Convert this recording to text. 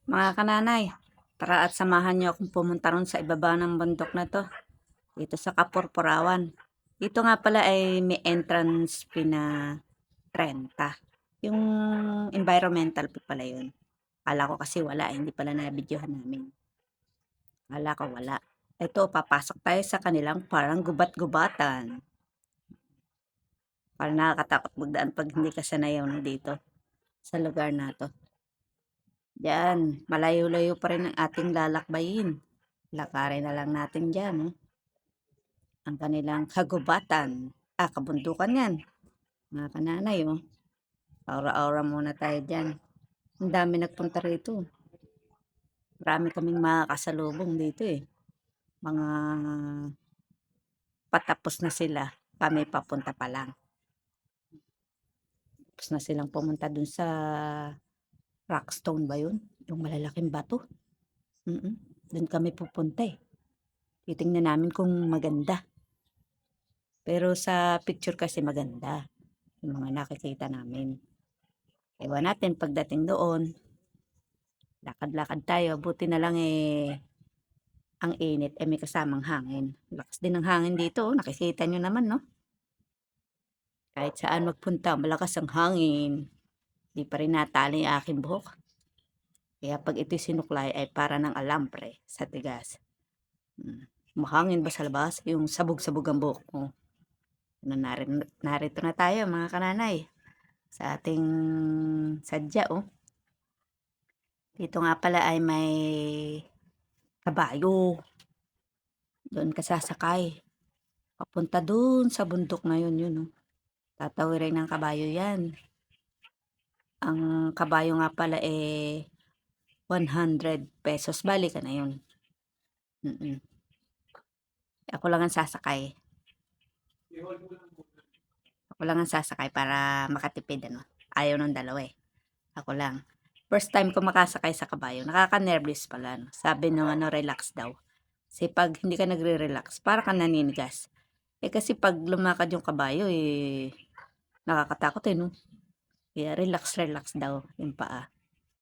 Mga kananay, tara at samahan niyo akong pumunta ron sa ibaba ng bundok na to, dito sa Kapurpurawan. Dito nga pala ay may entrance fee na 30. Yung environmental fee pala yun. Kala ko kasi wala, hindi pala na-videohan namin. Kala ko wala. Ito, papasok tayo sa kanilang parang gubat-gubatan. Parang nakakatakot magdaan pag hindi ka sanayaw na dito sa lugar na to. Diyan, malayo-layo pa rin ang ating lalakbayin. Lakarin na lang natin dyan, ang kanilang kagubatan. Kabundukan yan. Mga kananay, Aura-aura muna tayo dyan. Ang dami nagpunta rito. Marami kaming makakasalubong dito Mga patapos na sila. Kami papunta pa lang. Tapos na silang pumunta dun sa Rockstone ba yun? Yung malalaking bato. Dun kami pupunta Titingnan namin kung maganda. Pero sa picture kasi maganda. Yung mga nakikita namin. Ewan natin pagdating doon. Lakad-lakad tayo. Buti na lang ang init may kasamang hangin. Lakas din ng hangin dito. Nakikita nyo naman, no? Kahit saan magpunta, malakas ang hangin. Di pa rin natali ang aking buhok. Kaya pag ito'y sinuklay ay para ng alambre sa tigas. Mahangin ba sa labas? Yung sabog-sabog ang buhok mo. Narito na tayo mga kananay. Sa ating sadya, Dito nga pala ay may kabayo. Doon ka sasakay. Papunta doon sa bundok na yun. Tatawirin ng kabayo yan. Ang kabayo nga pala 100 pesos. Bali ka na yun. Ako lang ang sasakay. Ako lang ang sasakay para makatipid, Ayaw ng dalawa Ako lang. First time ko makasakay sa kabayo. Nakaka-nervous pala, Sabi nung relax daw. Kasi pag hindi ka nagre-relax, para ka naninigas. Kasi pag lumakad yung kabayo, nakakatakot no? Kaya relax daw yung paa.